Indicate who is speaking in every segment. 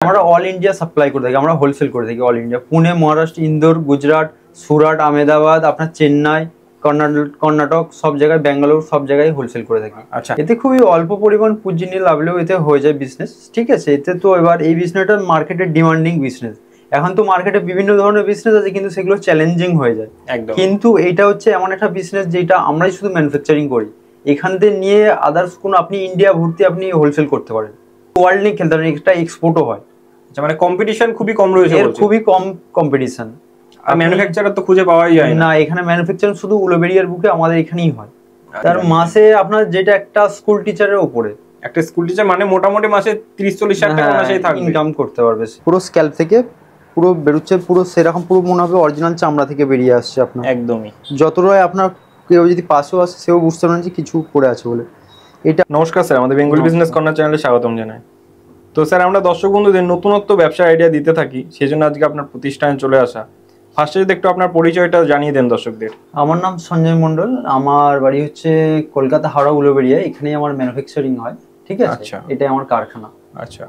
Speaker 1: আমরা all India supply করে থাকি, আমরা হোলসেল করে থাকি অল ইন্ডিয়া। পুনে, মহারাষ্ট্র, ইন্দোর, গুজরাট, সুরাট, আহমেদাবাদ, আপনার চেন্নাই, কর্ণাটক সব জায়গায়, ব্যাঙ্গালোর সব জায়গায় হোলসেল করে থাকি।
Speaker 2: আচ্ছা,
Speaker 1: এতে খুবই অল্প পরিমাণ পুঁজি নিয়ে লাভলেও এতে হয়ে যায় বিজনেস, ঠিক আছে। এতে তো এবার এই বিজনেসটা মার্কেটের ডিমান্ডিং বিজনেস। এখন তো মার্কেটে বিভিন্ন ধরনের বিজনেস আছে, কিন্তু সেগুলো চ্যালেঞ্জিং হয়ে যায়
Speaker 2: একদম।
Speaker 1: কিন্তু এইটা হচ্ছে এমন একটা বিজনেস যেটা আমরাই শুধু ম্যানুফ্যাকচারিং করি। এখান থেকে নিয়ে আদার্স কোনো আপনি ইন্ডিয়া ভর্তি আপনি হোলসেল করতে পারেন, ওয়ার্ল্ড নিয়ে খেলতে পারেন, একটা এক্সপোর্টও হয়।
Speaker 2: আচ্ছা, মানে কম্পিটিশন খুবই কম রয়েছে,
Speaker 1: খুবই কম কম্পিটিশন।
Speaker 2: আর ম্যানুফ্যাকচারার তো খুঁজে পাওয়াই যায়
Speaker 1: না, এখানে ম্যানুফ্যাকচারিং শুধু উলুবেড়িয়ার বুকে আমাদের এখানেই হয়। তার মাসে আপনার যেটা একটা স্কুল টিচারের উপরে,
Speaker 2: একটা স্কুল টিচার মানে মোটামুটি মাসে 30-40 হাজার টাকা মাসেই থাকবে,
Speaker 1: ইনকাম করতে পারবে। পুরো স্ক্যাল্প থেকে পুরো বেরোচ্ছে, পুরো সেরকম পুরো মনে হবে অরিজিনাল চামড়া থেকে বেরিয়ে আসছে আপনার।
Speaker 2: একদমই।
Speaker 1: যতটাই আপনার কেউ যদি পাশেও আসে সেও বুঝতে পারেন যে কিছু পড়ে আছে বলে। এটা
Speaker 2: নমস্কার স্যার, আমাদের বেঙ্গল বিজনেস কর্নার চ্যানেলে স্বাগতম জানাই। তো স্যার, আমরা দর্শক বন্ধুদের নতুনত্ব ব্যবসার আইডিয়া দিতে থাকি, সেই জন্য আজকে আপনার প্রতিষ্ঠানে চলে আসা। ফার্স্টে যদি একটু আপনার পরিচয়টা জানিয়ে দেন দর্শকদের।
Speaker 1: আমার নাম সঞ্জয় মণ্ডল, আমার বাড়ি হচ্ছে কলকাতা হাওড়া উলুবেড়িয়া, এখানেই আমার ম্যানুফ্যাকচারিং হয়, ঠিক আছে।
Speaker 2: আচ্ছা,
Speaker 1: এটাই আমার কারখানা।
Speaker 2: আচ্ছা,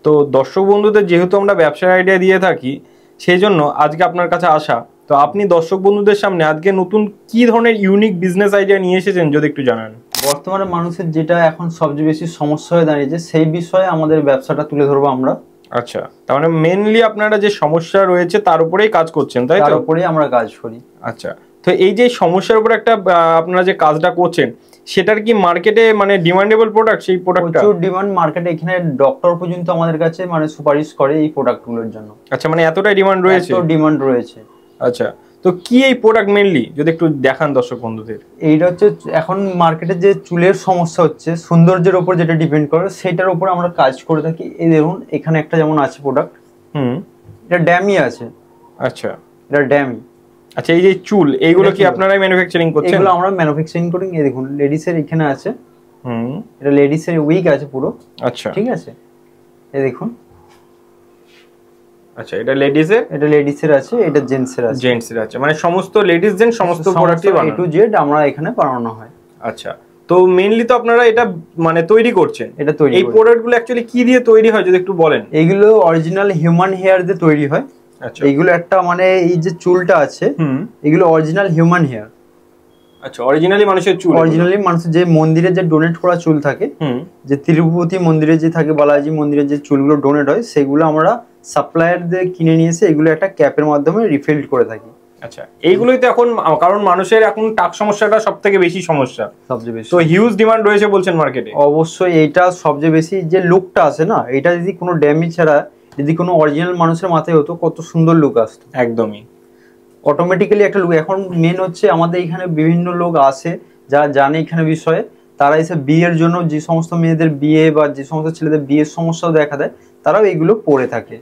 Speaker 2: তো দর্শক বন্ধুদের যেহেতু আমরা ব্যবসার আইডিয়া দিয়ে থাকি, সেই জন্য আজকে আপনার কাছে আসা। তো আপনি দর্শক বন্ধুদের সামনে আজকে নতুন কি ধরনের ইউনিক বিজনেস আইডিয়া নিয়ে এসেছেন যদি একটু জানান।
Speaker 1: বর্তমানে মানুষের যেটা এখন সবচেয়ে বেশি সমস্যা হয়ে দাঁড়িয়েছে, সেই বিষয়ে আমাদের ব্যবসাটা তুলে ধরবো আমরা।
Speaker 2: আচ্ছা, তার মানে মেইনলি আপনারা যে সমস্যা রয়েছে তার উপরেই কাজ করছেন, তাই তো?
Speaker 1: তার উপরেই আমরা কাজ করি।
Speaker 2: আচ্ছা, তো এই যে সমস্যার উপর একটা আপনারা যে কাজটা করছেন, সেটার কি মার্কেটে মানে ডিমান্ডেবল প্রোডাক্ট? সেই প্রোডাক্টটা
Speaker 1: প্রচুর ডিমান্ড মার্কেটে, এখানে ডক্টর পর্যন্ত আমাদের কাছে মানে সুপারিশ করে এই প্রোডাক্টগুলোর জন্য।
Speaker 2: আচ্ছা, মানে এতটাই ডিমান্ড রয়েছে?
Speaker 1: এত ডিমান্ড রয়েছে।
Speaker 2: আচ্ছা, তো কি এই প্রোডাক্ট মেইনলি যদি একটু দেখান দর্শক বন্ধুদের।
Speaker 1: এইটা হচ্ছে এখন মার্কেটে যে চুলের সমস্যা হচ্ছে, সৌন্দর্যের উপর যেটা ডিপেন্ড করে, সেটার উপর আমরা কাজ করে থাকি। এই দেখুন, এখানে একটা যেমন আছে প্রোডাক্ট, এটা ড্যামি আছে।
Speaker 2: আচ্ছা,
Speaker 1: এটা ড্যামি।
Speaker 2: আচ্ছা, এই যে চুল, এইগুলো কি আপনারাই ম্যানুফ্যাকচারিং করছেন?
Speaker 1: এগুলো আমরা ম্যানুফ্যাকচারিং করি। এই দেখুন, লেডিস এর এখানে আছে, এটা লেডিস এর উইক আছে পুরো।
Speaker 2: আচ্ছা,
Speaker 1: ঠিক আছে, এই দেখুন।
Speaker 2: আচ্ছা, এটা লেডিস এর,
Speaker 1: এটা লেডিস এর আছে, এটা জেন্টস এর আছে।
Speaker 2: জেন্টস এর আছে, মানে সমস্ত লেডিস জেন্টস সমস্ত প্রোডাক্টই বানানো,
Speaker 1: A to Z আমরা এখানে বানানো হয়।
Speaker 2: আচ্ছা, তো মেইনলি তো আপনারা এটা মানে তৈরি করছেন,
Speaker 1: এটা তৈরি।
Speaker 2: এই প্রোডাক্টগুলো অ্যাকচুয়ালি কি দিয়ে তৈরি হয় যদি একটু বলেন।
Speaker 1: এগুলো অরিজিনাল হিউম্যান হেয়ার দিয়ে তৈরি হয়।
Speaker 2: আচ্ছা,
Speaker 1: এইগুলো একটা মানে এই যে চুলটা আছে, এগুলো অরিজিনাল হিউম্যান হেয়ার।
Speaker 2: আচ্ছা, অরিজিনালি মানুষের চুল,
Speaker 1: অরিজিনালি মানুষের যে মন্দিরে যে ডোনেট করা চুল থাকে, যে তিরুপতি মন্দিরে যে থাকে, বালাজি মন্দিরে যে চুলগুলো ডোনেট হয়, সেগুলো আমরা সাপ্লায়ার দিয়ে কিনে নিয়ে এসে এগুলো একটা ক্যাপের মাধ্যমে রিফিল করে থাকি।
Speaker 2: আচ্ছা, এইগুলোই তো এখন, কারণ মানুষের এখন টাক সমস্যাটা সবথেকে বেশি সমস্যা,
Speaker 1: সবচেয়ে বেশি।
Speaker 2: তো হিউজ ডিমান্ড রয়েছে বলছেন মার্কেটে।
Speaker 1: অবশ্যই, এইটা সবচেয়ে বেশি যে লুকটা আছে না, এটা যদি কোনো ড্যামেজ ছাড়া যদি কোনো অরিজিনাল মানুষের মাথায় হতো, কত সুন্দর লুক আসতো।
Speaker 2: একদমই,
Speaker 1: অটোমেটিক্যালি একটা লুক। এখন মেন হচ্ছে আমাদের এখানে বিভিন্ন লোক আসে যারা জানে এখানে বিষয়ে, তারা এসে বিয়ের জন্য, যে সমস্ত মেয়েদের বিয়ে বা যে সমস্ত ছেলেদের বিয়ের সমস্যাও দেখা দেয়, তারাও এগুলো পরে থাকে,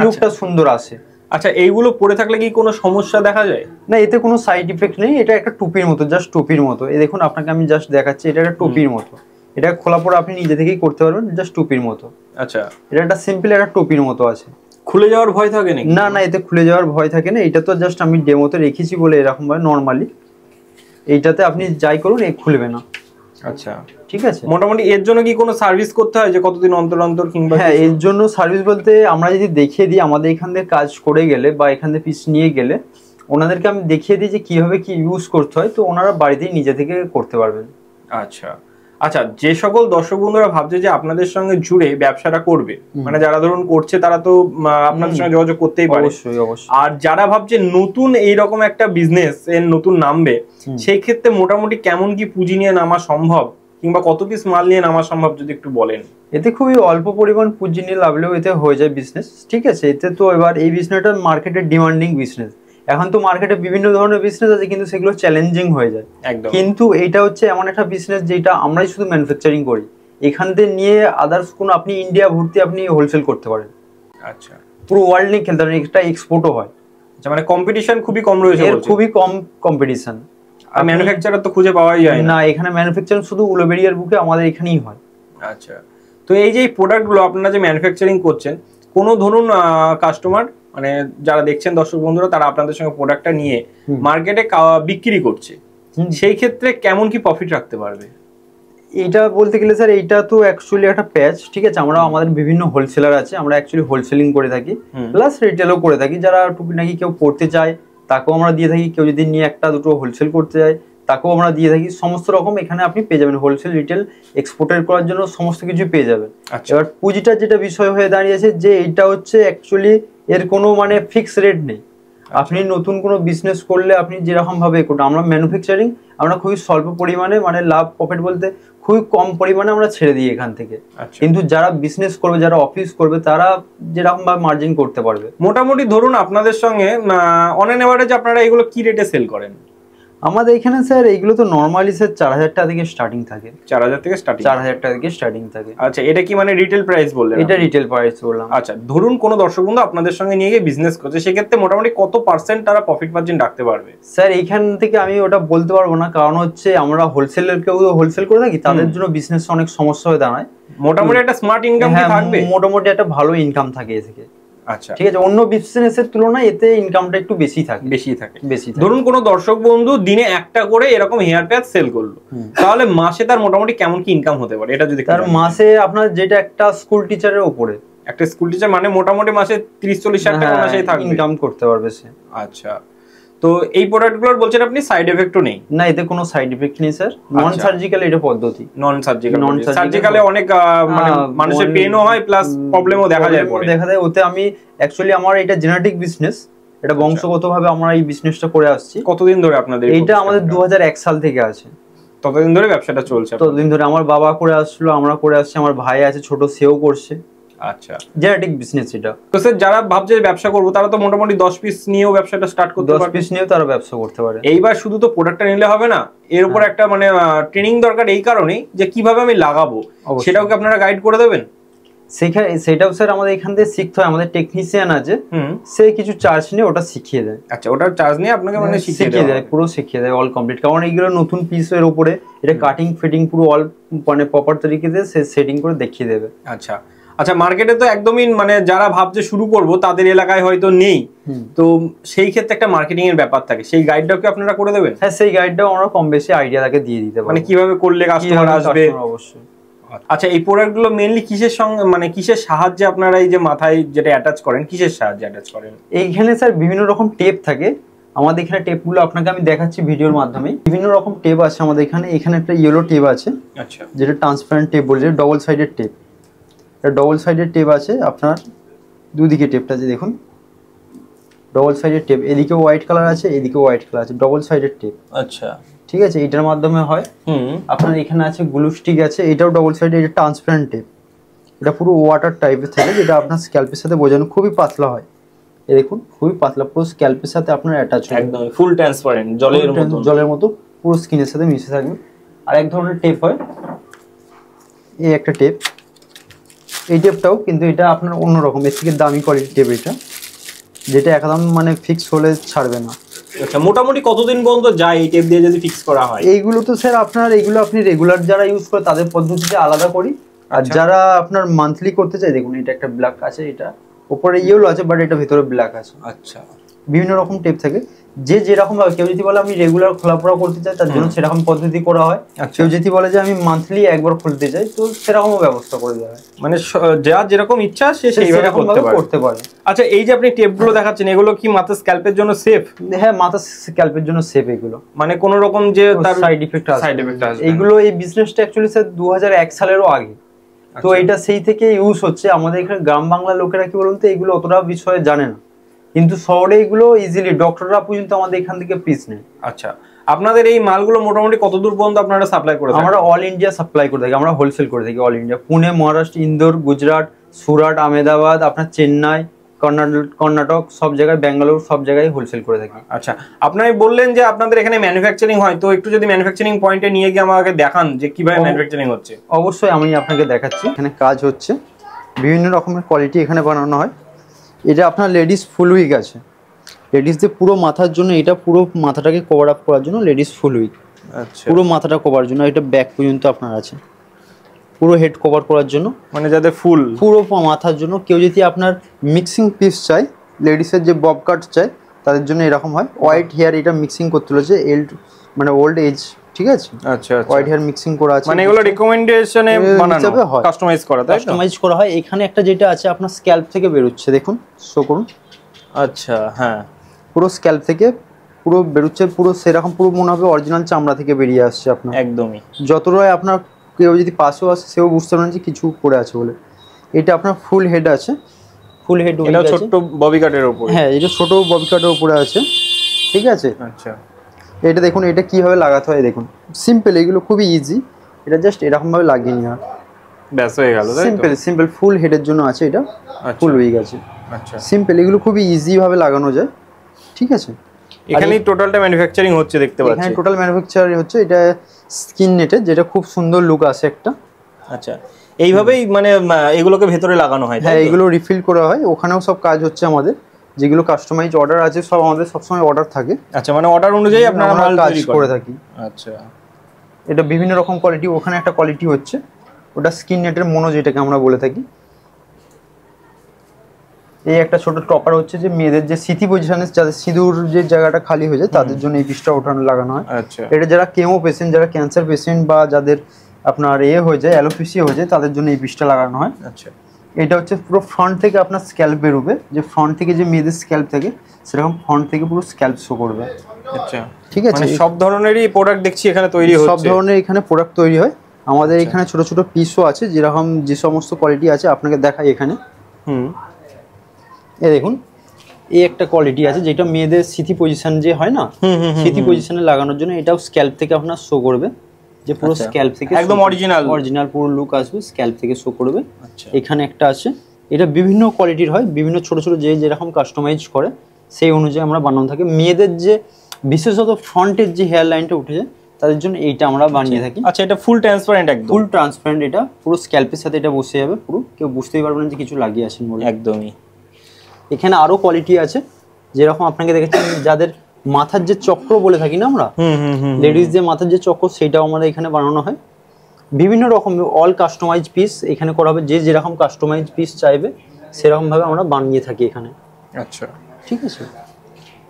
Speaker 1: লুকটা সুন্দর আসে।
Speaker 2: আচ্ছা, এইগুলো পরে থাকলে কি কোনো সমস্যা দেখা যায়?
Speaker 1: না, এতে কোনো সাইড ইফেক্ট নেই। এটা একটা টুপির মতো, জাস্ট টুপির মতো। এই দেখুন, আপনাকে আমি জাস্ট দেখাচ্ছি, এটা একটা টুপির মতো। এটা খোলা পরে আপনি নিজে থেকেই করতে পারবেন, জাস্ট টুপির মতো।
Speaker 2: আচ্ছা,
Speaker 1: এটা একটা সিম্পল একটা টুপির মতো আছে।
Speaker 2: খুলে যাওয়ার ভয় থাকে নাকি?
Speaker 1: না না, এতে খুলে যাওয়ার ভয় থাকে না। এটা তো জাস্ট আমি ডেমোতে রেখেছি বলে এরকম ভাবে নর্মালি। এইটাতে আপনি যাই করুন, এ খুলবে না।
Speaker 2: আচ্ছা,
Speaker 1: ঠিক আছে।
Speaker 2: মোটামুটি এর জন্য কি কোনো সার্ভিস করতে হয়, যে কতদিন অন্তর অন্তর কিংবা?
Speaker 1: হ্যাঁ, এর জন্য সার্ভিস বলতে আমরা যদি দেখিয়ে দিই, আমাদের এখান থেকে কাজ করে গেলে বা এখান থেকে পিস নিয়ে গেলে ওনাদেরকে আমি দেখিয়ে দিই যে কিভাবে কি ইউজ করতে হয়, তো ওনারা বাড়িতেই নিজে থেকে করতে পারবেন।
Speaker 2: আচ্ছা, আচ্ছা, যে সকল দর্শক বন্ধুরা ভাবছে যে আপনাদের সঙ্গে জুড়ে ব্যবসাটা করবে, মানে যারা ধরুন করছে তারা তো আপনাদের সঙ্গে যোগাযোগ করতেই পারে।
Speaker 1: অবশ্যই অবশ্যই।
Speaker 2: আর যারা ভাবছে নতুন এইরকম একটা বিজনেস এর নতুন নামবে, সেই ক্ষেত্রে মোটামুটি কেমন কি পুঁজি নিয়ে নামা সম্ভব, কিংবা কত পিস মাল নিয়ে নামা সম্ভব যদি একটু বলেন।
Speaker 1: এতে খুবই অল্প পরিমাণ পুঁজি নিয়ে লাভলেও এতে হয়ে যায় বিজনেস, ঠিক আছে। এতে তো এবার এই বিজনেসটা মার্কেটের ডিমান্ডিং বিজনেস। এখন তো মার্কেটে বিভিন্ন ধরনের বিজনেস আছে, কিন্তু সেগুলো চ্যালেঞ্জিং হয়ে যায়।
Speaker 2: একদম।
Speaker 1: কিন্তু এইটা হচ্ছে এমন একটা বিজনেস যেটা আমরাই শুধু ম্যানুফ্যাকচারিং করি। এখান থেকে নিয়ে আদার্স কোনো আপনি ইন্ডিয়া ভর্তি আপনি হোলসেল করতে পারেন।
Speaker 2: আচ্ছা,
Speaker 1: পুরো ওয়ার্ল্ড নিয়ে খেলতে পারেন, একটা এক্সপোর্টও হয়।
Speaker 2: আচ্ছা, মানে কম্পিটিশন খুবই কম রয়েছে,
Speaker 1: খুবই কম কম্পিটিশন।
Speaker 2: আর ম্যানুফ্যাকচারার তো খুঁজে পাওয়াই যায়
Speaker 1: না, এখানে ম্যানুফ্যাকচারিং শুধু উলুবেড়িয়ার বুকে আমাদের এখানেই হয়।
Speaker 2: আচ্ছা, তো এই যে প্রোডাক্টগুলো আপনারা যে ম্যানুফ্যাকচারিং করছেন, কোনো ধরুন কাস্টমার মানে যারা দেখছেন দর্শক বন্ধুরা, তারা আপনাদের সঙ্গে প্রোডাক্টটা নিয়ে মার্কেটে বিক্রি করছে, সেই ক্ষেত্রে কেমন কি প্রফিট রাখতে পারবে?
Speaker 1: এটা বলতে গেলে স্যার এইটা তো অ্যাকচুয়ালি একটা প্যাচ, ঠিক আছে। আমরা আমাদের বিভিন্ন হোলসেলার আছে, আমরা অ্যাকচুয়ালি হোলসেলিং করে থাকি, প্লাস রিটেলও করে থাকি। যারা টুকিটাকি কেউ করতে চায় তাকেও আমরা দিয়ে থাকি, কেউ যদি নিয়ে একটা দুটো হোলসেল করতে চায় তাকেও আমরা দিয়ে থাকি। সমস্ত রকম এখানে আপনি পেয়ে যাবেন, হোলসেল রিটেল এক্সপোর্টের করার জন্য সমস্ত কিছু পেয়ে যাবেন। এবার পুঁজিটার যেটা বিষয় হয়ে দাঁড়িয়েছে যে এটা হচ্ছে অ্যাকচুয়ালি এর কোনো মানে ফিক্স রেট নেই। আপনি নতুন কোনো বিজনেস করলে আপনি যেরকম ভাবে করুন, আমরা ম্যানুফ্যাকচারিং আমরা খুবই স্বল্প পরিমাণে মানে লাভ প্রফিট বলতে খুবই কম পরিমাণে আমরা ছেড়ে দিই এখান থেকে। কিন্তু যারা বিজনেস করবে, যারা অফিস করবে, তারা যেরকম ভাবে মার্জিন করতে পারবে।
Speaker 2: মোটামুটি ধরুন আপনাদের সঙ্গে অন এন এভারেজ আপনারা এগুলো কি রেটে সেল করেন?
Speaker 1: আমাদের এখানে স্যার এইগুলো তো নরমালি স্যার 4000 টাকা থেকে স্টার্টিং থাকে।
Speaker 2: 4000 থেকে স্টার্টিং?
Speaker 1: 4000 টাকা থেকে স্টার্টিং থাকে।
Speaker 2: আচ্ছা, এটা কি মানে রিটেল প্রাইস বললেন?
Speaker 1: এটা রিটেল প্রাইস বললাম।
Speaker 2: আচ্ছা, ধরুন কোনো দর্শক বন্ধু আপনাদের সঙ্গে নিয়ে গিয়ে বিজনেস করছে, সেক্ষেত্রে মোটামুটি কত পার্সেন্ট তারা প্রফিট মার্জিন রাখতে পারবে?
Speaker 1: স্যার এইখান থেকে আমি ওটা বলতে পারবো না, কারণ হচ্ছে আমরা হোলসেলের কেউ হোলসেল করে থাকি, তাদের জন্য বিজনেস অনেক সমস্যা হয়ে দাঁড়ায়।
Speaker 2: মোটামুটি একটা স্মার্ট ইনকাম কি থাকবে?
Speaker 1: মোটামুটি একটা ভালো ইনকাম থাকে এ থেকে।
Speaker 2: আচ্ছা,
Speaker 1: ঠিক আছে, অন্য বিজনেসের তুলনায় এতে ইনকামটা একটু বেশি থাকে।
Speaker 2: ধরুন কোনো দর্শক বন্ধু দিনে একটা করে এরকম হেয়ার প্যাচ সেল করলো, তাহলে মাসে তার মোটামুটি কেমন কি ইনকাম হতে পারে? এটা যদি
Speaker 1: তার মাসে আপনার যেটা একটা স্কুল টিচারের উপরে,
Speaker 2: একটা স্কুল টিচার মানে মোটামুটি মাসে 30-40 হাজার টাকা মাসেই থাকবে,
Speaker 1: ইনকাম করতে পারবে সে।
Speaker 2: আচ্ছা, তো এই প্রোডাক্টগুলোর বলছেন আপনি সাইড এফেক্টও নেই?
Speaker 1: না, এতে কোনো সাইড এফেক্ট নেই স্যার। নন সার্জিক্যাল এটা পদ্ধতি।
Speaker 2: নন সার্জিক্যালে অনেক মানে মানুষের পেনও হয় প্লাস প্রবলেমও দেখা যায়।
Speaker 1: ওতে আমি অ্যাকচুয়ালি আমার এটা জেনেটিক বিজনেস, এটা বংশগতভাবে আমরা এই বিজনেসটা করে আসছি।
Speaker 2: কতদিন ধরে আপনাদের?
Speaker 1: এইটা আমাদের 2001 সাল থেকে আছে।
Speaker 2: ততদিন ধরে ব্যবসাটা চলছে?
Speaker 1: ততদিন ধরে আমার বাবা করে আসছিল, আমরা করে আসছি, আমার ভাই আছে ছোট, সেও করছে।
Speaker 2: আচ্ছা,
Speaker 1: জেনেটিক বিজনেস এটা।
Speaker 2: তো স্যার যারা ভাবছে ব্যবসা করবো তারা তো মোটামুটি 10 পিস নিয়েও ব্যবসাটা স্টার্ট করতে পারে।
Speaker 1: 10 পিস নিয়েও তারা ব্যবসা করতে পারে।
Speaker 2: এইবার শুধু তো প্রোডাক্টটা নিলে হবে না, এর উপর একটা মানে ট্রেনিং দরকার, এই কারণেই যে কিভাবে আমি লাগাবো সেটাও কি আপনারা গাইড করে দেবেন?
Speaker 1: সেটাও স্যার আমাদের এখান থেকে শিখতে হয়, আমাদের টেকনিশিয়ান আছে, সে কিছু চার্জ নিয়ে ওটা শিখিয়ে দেয়।
Speaker 2: আচ্ছা, ওটার চার্জ নিয়ে আপনাকে মানে
Speaker 1: শিখিয়ে দেয়, পুরো শিখিয়ে দেয় অল কমপ্লিট। কারণ এইগুলো নতুন পিসের উপরে এটা কাটিং ফিটিং পুরো অল মানে প্রপার তরিকাতে সে সেটিং করে দেখিয়ে দেবে।
Speaker 2: আচ্ছা আচ্ছা, মার্কেটে তো একদমই মানে যারা ভাবছে শুরু করব তাদের এলাকায় হয়তো নেই, তো সেই ক্ষেত্রে একটা মার্কেটিং এর ব্যাপার থাকে, সেই গাইডটাও কি আপনারা করে দেবেন?
Speaker 1: হ্যাঁ, সেই গাইডটাও আমরা কম বেশি আইডিয়া তাকে দিয়ে দিতে পারি,
Speaker 2: মানে কিভাবে করলে কাস্টমার আসবে।
Speaker 1: অবশ্যই।
Speaker 2: আচ্ছা, এই প্রোডাক্টগুলো মেইনলি কিসের সঙ্গে মানে কিসের সাহায্যে আপনারা এই যে মাথায় যেটা অ্যাটাচ করেন, কিসের সাহায্যে অ্যাটাচ করেন?
Speaker 1: এইখানে স্যার বিভিন্ন রকম টেপ থাকে আমাদের এখানে। টেপগুলো আপনাকে আমি দেখাচ্ছি ভিডিওর মাধ্যমে। বিভিন্ন রকম টেপ আছে আমাদের এখানে। এখানে একটা ইয়েলো টেপ আছে,
Speaker 2: আচ্ছা,
Speaker 1: যেটা ট্রান্সপারেন্ট টেপ বলে, ডবল সাইডেড টেপ। এটা ডবল সাইডেড টেপ আছে আপনার, দুদিকে টেপটা আছে দেখুন, ডবল সাইডেড টেপ। এদিকে হোয়াইট কালার আছে, এদিকে হোয়াইট কালার আছে, ডবল সাইডেড টেপ।
Speaker 2: আচ্ছা,
Speaker 1: ঠিক আছে, এটার মাধ্যমে হয়। আপনার এখানে আছে গ্লু স্টিক আছে, এটাও ডবল সাইডেড, এটা ট্রান্সপারেন্ট টেপ। এটা পুরো ওয়াটার টাইপের থাকে, যেটা আপনার স্ক্যাল্পের সাথে বোঝানো, খুবই পাতলা হয়। এই দেখুন খুবই পাতলা, পুরো স্ক্যাল্পের সাথে আপনার অ্যাটাচ হবে,
Speaker 2: একদম ফুল ট্রান্সপারেন্ট,
Speaker 1: জলের মতো পুরো স্কিনের সাথে মিশে থাকবে। আর এক ধরনের টেপ হয়, এই একটা টেপ, এই টেপটাও কিন্তু এটা আপনার অন্যরকম, এর থেকে দামি কোয়ালিটির টেপ এটা, যেটা একদম মানে ফিক্স হলে ছাড়বে না।
Speaker 2: আচ্ছা, মোটামুটি কতদিন পর্যন্ত যায় এই টেপ দিয়ে যদি ফিক্স করা হয়?
Speaker 1: এইগুলো তো স্যার আপনার এইগুলো আপনি রেগুলার যারা ইউজ করে তাদের পদ্ধতিতে আলাদা করি, আর যারা আপনার মান্থলি করতে চায়, দেখুন এটা একটা ব্ল্যাক আছে, এটা উপরে ইয়েলো আছে বাট এটা ভিতরে ব্ল্যাক আছে।
Speaker 2: আচ্ছা,
Speaker 1: বিভিন্ন রকম টেপ থাকে, যে যেরকম ভাবে, কেউ যদি বলে আমি রেগুলার খোলাপড়া করতে চাই তার জন্য সেরকম পদ্ধতি করা হয়। কেউ যদি বলে যে আমি মান্থলি একবার খুলতে চাই, তো সেরকমও ব্যবস্থা করে দেওয়া হয়।
Speaker 2: মানে যার যেরকম ইচ্ছা সে সেইভাবে করতে পারে। আচ্ছা, এই যে আপনি টেপগুলো দেখাচ্ছেন, এগুলো কি মাথার স্ক্যাল্পের জন্য সেফ?
Speaker 1: হ্যাঁ, মাথার স্ক্যাল্পের জন্য সেফ এগুলো।
Speaker 2: মানে কোনো রকম যে তার
Speaker 1: সাইড ইফেক্ট আসবে এইগুলো। এই বিজনেসটা অ্যাকচুয়ালি স্যার 2001 সালেরও আগে, তো এটা সেই থেকে ইউজ হচ্ছে। আমাদের এখানে গ্রাম বাংলা লোকেরা কি বলুন তো, এগুলো অতটা বিষয়ে জানে না, কিন্তু শহরে এগুলো ইজিলি ডক্টররা পর্যন্ত আমাদের এখান থেকে পিস নেয়।
Speaker 2: আচ্ছা, আপনাদের এই মালগুলো মোটামুটি কতদূর পর্যন্ত আপনারা সাপ্লাই করে থাকেন?
Speaker 1: আমরা অল ইন্ডিয়া সাপ্লাই করে থাকি, আমরা হোলসেল করে থাকি অল ইন্ডিয়া। পুনে, মহারাষ্ট্র, ইন্দোর, গুজরাট, সুরাট, আহমেদাবাদ, আপনার চেন্নাই, কর্ণাটক, সব জায়গায়, ব্যাঙ্গালোর, সব জায়গায় হোলসেল করে থাকি।
Speaker 2: আচ্ছা, আপনারা বললেন যে আপনাদের এখানে ম্যানুফ্যাকচারিং হয়, তো একটু যদি ম্যানুফ্যাকচারিং পয়েন্টে নিয়ে গিয়ে আমাকে দেখান যে কিভাবে ম্যানুফ্যাকচারিং হচ্ছে।
Speaker 1: অবশ্যই, আমি আপনাকে দেখাচ্ছি। এখানে কাজ হচ্ছে, বিভিন্ন রকমের কোয়ালিটি এখানে বানানো হয়। এটা আপনার লেডিস ফুল উইগ আছে, লেডিসদের পুরো মাথার জন্য, এটা পুরো মাথাটাকে কভার আপ করার জন্য লেডিস ফুল উইগ। আচ্ছা, পুরো মাথাটা কভার জন্য, এটা ব্যাক পর্যন্ত আপনার আছে, পুরো হেড কভার করার জন্য, মানে যাদের ফুল পুরো মাথার জন্য। কেউ যদি আপনার মিক্সিং পিস চাই, লেডিসের যে বব কাট চাই, তাদের জন্য এরকম হয়। হোয়াইট হেয়ার এটা মিক্সিং করতে হচ্ছে, মানে ওল্ড এজ, ঠিক ঠিক আছে।
Speaker 2: আচ্ছা আচ্ছা,
Speaker 1: হোয়াইট হেয়ার মিক্সিং করা আছে,
Speaker 2: মানে এগুলো রিকমেন্ডেশনে বানানো, কাস্টমাইজ করা, তাই তো?
Speaker 1: কাস্টমাইজ করা হয়। এখানে একটা যেটা আছে আপনার স্ক্যাল্প থেকে বেরোচ্ছে, দেখুন শো করুন।
Speaker 2: আচ্ছা, হ্যাঁ,
Speaker 1: পুরো স্ক্যাল্প থেকে পুরো বেরোচ্ছে, পুরো সেরকম পুরো মনে হবে অরিজিনাল চামড়া থেকে বেরিয়ে আসছে আপনার।
Speaker 2: একদমই।
Speaker 1: যতটাই আপনার কেউ যদি পাশেও আসে সেও বুঝতে পারেন যে কিছু করে আছে বলে। এটা আপনার ফুল হেড আছে, ফুল হেড।
Speaker 2: এটা ছোট ববি কাটের উপরে।
Speaker 1: হ্যাঁ, এটা ছোট ববি কাটের উপরে আছে, ঠিক আছে।
Speaker 2: আচ্ছা,
Speaker 1: এটা দেখুন, এটা কিভাবে লাগাতে হয় দেখুন, সিম্পল, এগুলো খুবই ইজি। এটা জাস্ট এরকম ভাবে লাগিয়ে নেওয়া,
Speaker 2: ব্যাস হয়ে গেল, তাই তো?
Speaker 1: সিম্পল সিম্পল ফুল হেডের জন্য আছে এটা, ফুল উইগ আছে।
Speaker 2: আচ্ছা,
Speaker 1: সিম্পল, এগুলো খুবই ইজি ভাবে লাগানো যায়, ঠিক আছে।
Speaker 2: এখানেই টোটালটা ম্যানুফ্যাকচারিং হচ্ছে দেখতে পাচ্ছি।
Speaker 1: এখানে টোটাল ম্যানুফ্যাকচারিং হচ্ছে। এটা স্কিন নেটের, যেটা খুব সুন্দর লুক আছে একটা।
Speaker 2: আচ্ছা, এইভাবেই মানে এগুলোকে ভেতরে লাগানো হয়?
Speaker 1: হ্যাঁ, এগুলো রিফিল করা হয়, ওখানেও সব কাজ হচ্ছে আমাদের। যেগুলো কাস্টমাইজ অর্ডার আছে সব আমাদের সবসময় অর্ডার থাকে।
Speaker 2: আচ্ছা, মানে অর্ডার অনুযায়ী আপনারা মাল
Speaker 1: কাজ
Speaker 2: তৈরি
Speaker 1: করে থাকি।
Speaker 2: আচ্ছা,
Speaker 1: এটা বিভিন্ন রকম কোয়ালিটি, ওখানে একটা কোয়ালিটি হচ্ছে, ওটা স্কিন নেটের মোনো যেটাকে আমরা বলে থাকি। এই একটা ছোট টপার হচ্ছে, যে মেয়েদের যে সিথি পজিশনে যাদের সিঁদুর যে জায়গাটা খালি হয়ে যায় তাদের জন্য এই পিসটা ওঠানো লাগানো হয়।
Speaker 2: আচ্ছা,
Speaker 1: এটা যারা কেমো পেশেন্ট, যারা ক্যান্সার পেশেন্ট বা যাদের আপনার হয়ে যায় অ্যালোপেসিয়া হয়ে যায় তাদের জন্য এই পিসটা লাগানো হয়।
Speaker 2: আচ্ছা,
Speaker 1: এটা হচ্ছে পুরো ফ্রন্ট থেকে আপনার স্ক্যাল্প বেরোবে, যে ফ্রন্ট থেকে যে মেয়েদের স্ক্যাল্প থাকে সেরকম ফ্রন্ট থেকে পুরো স্ক্যাল্প শো করবে।
Speaker 2: আচ্ছা,
Speaker 1: ঠিক আছে।
Speaker 2: মানে সব ধরনেরই প্রোডাক্ট দেখছি এখানে তৈরি হচ্ছে।
Speaker 1: সব ধরনের এখানে প্রোডাক্ট তৈরি হয় আমাদের। এখানে ছোট ছোট পিসও আছে, যেরকম যে সমস্ত কোয়ালিটি আছে আপনাকে দেখাই এখানে। এই দেখুন, এই একটা কোয়ালিটি আছে যেটা মেয়েদের সিথি পজিশন যে হয় না, সিথি পজিশনে লাগানোর জন্য। এটাও স্ক্যাল্প থেকে আপনার শো করবে, যে পুরো স্ক্যাল্প থেকে
Speaker 2: একদম অরিজিনাল
Speaker 1: পুরো লুক আসবে, স্ক্যাল্প থেকে শো করবে।
Speaker 2: আচ্ছা,
Speaker 1: এখানে একটা আছে, এটা বিভিন্ন কোয়ালিটির হয়, বিভিন্ন ছোট ছোট যে যেরকম কাস্টমাইজ করে সেই অনুযায়ী আমরা বানানো থাকি। মেয়েদের যে বিশেষত ফ্রন্টের যে হেয়ার লাইনটা উঠে যায় তাদের জন্য এইটা আমরা বানিয়ে থাকি।
Speaker 2: আচ্ছা, এটা ফুল ট্রান্সপারেন্ট, একদম
Speaker 1: ফুল ট্রান্সপারেন্ট। এটা পুরো স্ক্যাল্পের সাথে এটা বসে যাবে, পুরো কেউ বুঝতেই পারবে না যে কিছু লাগিয়ে আসেন বলে।
Speaker 2: একদমই।
Speaker 1: এখানে আরো কোয়ালিটি আছে, যেরকম আপনাকে দেখেছেন যাদের মাথার যে চক্র বলে থাকি না আমরা, লেডিস যে মাথার যে চক্র, সেটাও আমাদের এখানে বানানো হয়। বিভিন্ন রকম অল কাস্টমাইজ পিস এখানে করা হবে, যে যেরকম কাস্টমাইজ পিস চাইবে সেরকম ভাবে আমরা বানিয়ে থাকি এখানে।
Speaker 2: আচ্ছা,
Speaker 1: ঠিক আছে।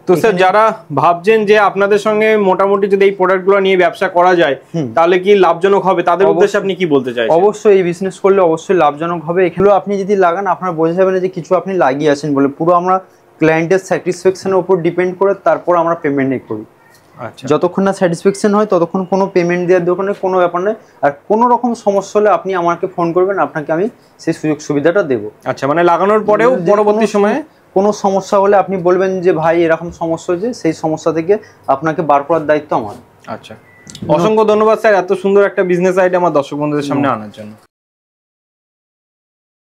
Speaker 2: তো স্যার, যারা ভাবছেন যে আপনাদের সঙ্গে মোটামুটি যদি এই প্রোডাক্টগুলো নিয়ে ব্যবসা করা যায় তাহলে কি লাভজনক হবে, তাদের উদ্দেশ্যে আপনি কি বলতে চাইছেন?
Speaker 1: অবশ্যই এই বিজনেস করলে অবশ্যই লাভজনক হবে। এগুলো আপনি যদি লাগান আপনার বোঝা যাবে না যে কিছু আপনি লাগিয়ে আছেন বলে। পুরো আমরা ক্লায়েন্টের স্যাটিসফ্যাকশনের উপর ডিপেন্ড করে তারপর আমরা পেমেন্ট করি।
Speaker 2: আচ্ছা,
Speaker 1: যতক্ষণ না স্যাটিসফ্যাকশন হয় ততক্ষণ কোনো পেমেন্ট দেওয়ার দোকানে কোনো ব্যাপার নেই। আর কোনো রকম সমস্যা হলে আপনি আমাকে ফোন করবেন, আপনাকে আমি সেই সুযোগ সুবিধাটা দেবো।
Speaker 2: আচ্ছা, মানে লাগানোর পরেও পরবর্তী সময়ে
Speaker 1: কোনো সমস্যা হলে আপনি বলবেন যে ভাই এরকম সমস্যা হয়েছে, সেই সমস্যা থেকে আপনাকে বার করার দায়িত্ব আমার।
Speaker 2: আচ্ছা, অসংখ্য ধন্যবাদ স্যার এত সুন্দর একটা বিজনেস আইডিয়া আমার দর্শক বন্ধুদের সামনে আনার জন্য।